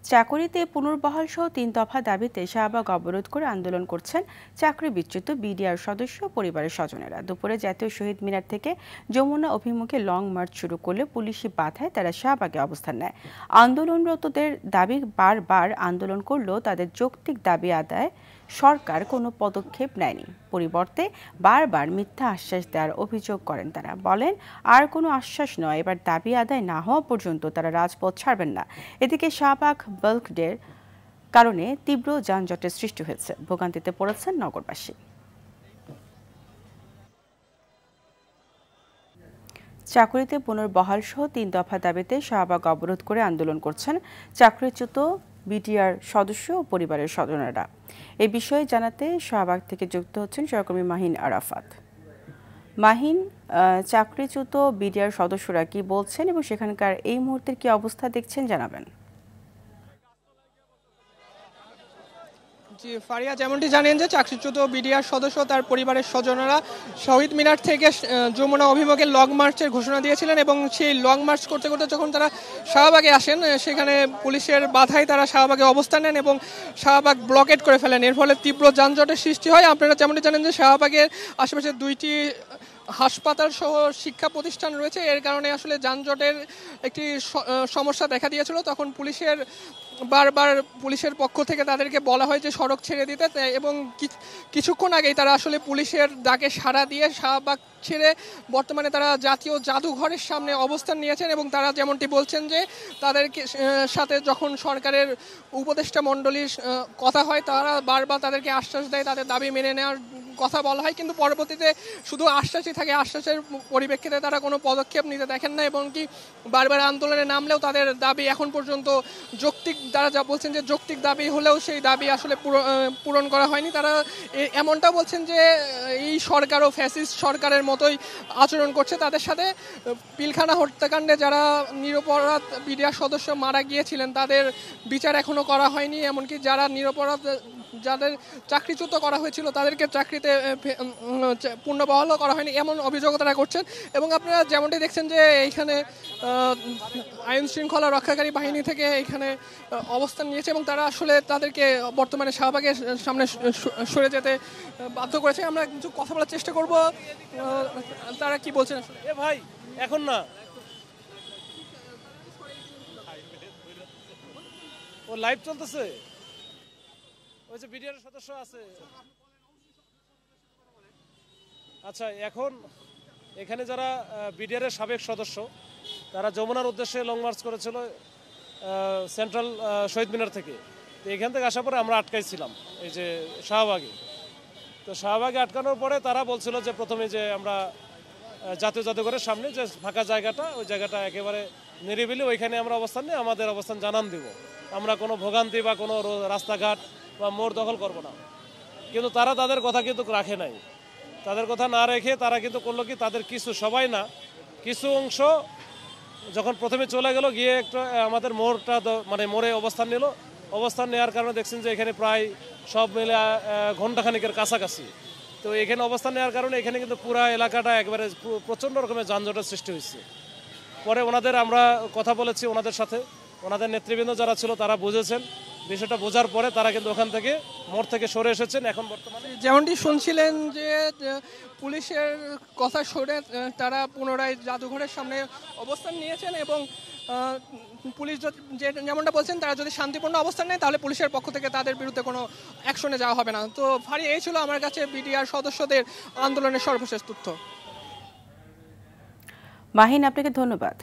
চাকুরিতে পুনর্বহাল সহ ৩ দফা দাবিতে শাহবাগ অবরোধ করে আন্দোলন করছেন চাকরি বিচ্যুত বিডিআর সদস্য পরিবারের স্বজনেরা। দুপুরে জাতীয় শহীদ মিনার থেকে যমুনা অভিমুখে লং মার্চ শুরু করলে পুলিশি বাধায় তারা শাহবাগে অবস্থান নেয়। আন্দোলনরতদের দাবি, বারবার আন্দোলন করলেও তাদের যৌক্তিক দাবি আদায় সরকার কোনো পদক্ষেপ নেয়নি। পরিবর্তে বারবার মিথ্যা আশ্বাস দেওয়ার অভিযোগ করেন তারা। বলেন, আর কোনো আশ্বাস নয়, এবার দাবি আদায় না হওয়া পর্যন্ত তারা রাজপথ ছাড়বেন না। এদিকে শাহবাগ ব্লকেডের কারণে তীব্র যানজটের সৃষ্টি হয়েছে, ভোগান্তিতে পড়েছেন নগরবাসী। চাকুরিতে পুনর্বহাল সহ ৩ দফা দাবিতে শাহবাগ অবরোধ করে আন্দোলন করছেন চাকরিচ্যুত বিটিআর সদস্য ও পরিবারের স্বজনেরা। এই বিষয়ে জানাতে শাহবাগ থেকে যুক্ত হচ্ছেন সহকর্মী মাহিন আরাফাত। মাহিন, চাকরিচ্যুত বিটিআর সদস্যরা কি বলছেন এবং সেখানকার এই মুহূর্তের কি অবস্থা দেখছেন জানাবেন। জি ফারিয়া, যেমনটি জানেন যে চাকরিচ্যুত বিডিআর সদস্য তার পরিবারের স্বজনেরা শহীদ মিনার থেকে যমুনা অভিমুখে লং মার্চের ঘোষণা দিয়েছিলেন এবং সেই লং মার্চ করতে করতে যখন তারা শাহবাগে আসেন, সেখানে পুলিশের বাধায় তারা শাহবাগে অবস্থান নেন এবং শাহবাগ ব্লকেড করে ফেলেন। এর ফলে তীব্র যানজটের সৃষ্টি হয়। আপনারা যেমনটি জানেন যে শাহবাগের আশেপাশে 2টি হাসপাতাল সহ শিক্ষা প্রতিষ্ঠান রয়েছে। এর কারণে আসলে যানজটের একটি সমস্যা দেখা দিয়েছিল। তখন বারবার পুলিশের পক্ষ থেকে তাদেরকে বলা হয় যে সড়ক ছেড়ে দিতে, এবং কিছুক্ষণ আগেই তারা আসলে পুলিশের ডাকে সাড়া দিয়ে শাহবাগ ছেড়ে বর্তমানে তারা জাতীয় জাদুঘরের সামনে অবস্থান নিয়েছেন এবং তারা যেমনটি বলছেন যে তাদেরকে সাথে যখন সরকারের উপদেষ্টা মণ্ডলীর কথা হয়, তারা বারবার তাদেরকে আশ্বাস দেয়, তাদের দাবি মেনে নেওয়ার কথা বলা হয়, কিন্তু পরবর্তীতে শুধু আশ্বাসই থাকে। আশ্বাসের পরিপ্রেক্ষিতে তারা কোনো পদক্ষেপ নিতে দেখেন না এবং কি বারবার আন্দোলনে নামলেও তাদের দাবি এখন পর্যন্ত যৌক্তিক, তারা যা বলছেন যে যৌক্তিক দাবি হলেও সেই দাবি আসলে পূরণ করা হয়নি। তারা এমনটাও বলছেন যে এই সরকারও ফ্যাসিস্ট সরকারের মতোই আচরণ করছে তাদের সাথে। পিলখানা হত্যাকাণ্ডে যারা নিরপরাধ বিডিআর সদস্য মারা গিয়েছিলেন তাদের বিচার এখনো করা হয়নি, এমনকি যারা নিরপরাধ যাদের চাকরিচ্যুত করা হয়েছিল তাদেরকে চাকরিতে পুনর্বহালও করা হয়নি, এমন অভিযোগ তারা করছেন। এবং আপনারা যেমনটি দেখছেন যে এইখানে আইন শৃঙ্খলা রক্ষাকারী বাহিনী থেকে এখানে অবস্থান নিয়েছে এবং তারা আসলে তাদেরকে বর্তমানে শাহবাগের সামনে সরে যেতে বাধ্য করেছে। আমরা কিছু কথা বলার চেষ্টা করব, তারা কি বলছেন আসলে। ভাই এখন না, ও লাইভ চলতেছে, ওই যে বিডিআর সদস্য আছে। আচ্ছা, এখন এখানে যারা বিডিআর এর সাবেক সদস্য তারা যমুনার উদ্দেশ্যে লং মার্চ করেছিল সেন্ট্রাল শহীদ মিনার থেকে। তো এখান থেকে আসার পরে আমরা আটকাইছিলাম এই যে শাহবাগে। তো শাহবাগে আটকানোর পরে তারা বলছিল যে প্রথমে যে আমরা জাতীয় জাদুঘরের সামনে যে ফাঁকা জায়গাটা, ওই জায়গাটা একেবারে নিরিবিলি, ওইখানে আমরা অবস্থান নিয়ে আমাদের অবস্থান জানান দিব। আমরা কোনো ভোগান্তি বা কোনো রাস্তাঘাট বা মোড় দখল করব না। কিন্তু তারা তাদের কথা কিন্তু রাখে নাই। তাদের কথা না রেখে তারা কিন্তু করলো কি, তাদের কিছু, সবাই না, কিছু অংশ যখন প্রথমে চলে গেল, গিয়ে একটা আমাদের মোড়টা মানে মোড়ে অবস্থান নিল। অবস্থান নেওয়ার কারণে দেখছেন যে এখানে প্রায় সব মিলে ঘণ্টাখানিকের কাছাকাছি। তো এখানে অবস্থান নেওয়ার কারণে এখানে কিন্তু পুরা এলাকাটা একবারে প্রচণ্ড রকমের যানজটের সৃষ্টি হয়েছে। পরে ওনাদের আমরা কথা বলেছি, ওনাদের সাথে ওনাদের নেতৃবৃন্দ যারা ছিল তারা বুঝেছেন। বিষয়টা বোঝার পরে তারা কিন্তু ওখান থেকে মোড় থেকে সরে এসেছেন। এখন বর্তমানে যেমনটি শুনছিলেন যে পুলিশের কথা সরে তারা পুনরায় জাদুঘরের সামনে অবস্থান নিয়েছেন এবং পুলিশ যেমনটা বলছেন, তারা যদি শান্তিপূর্ণ অবস্থান নেয় তাহলে পুলিশের পক্ষ থেকে তাদের বিরুদ্ধে কোনো অ্যাকশনে যাওয়া হবে না। তো ফারি, এই ছিল আমার কাছে বিডিআর সদস্যদের আন্দোলনের সর্বশেষ তথ্য। মাহিন, আপনাকে ধন্যবাদ।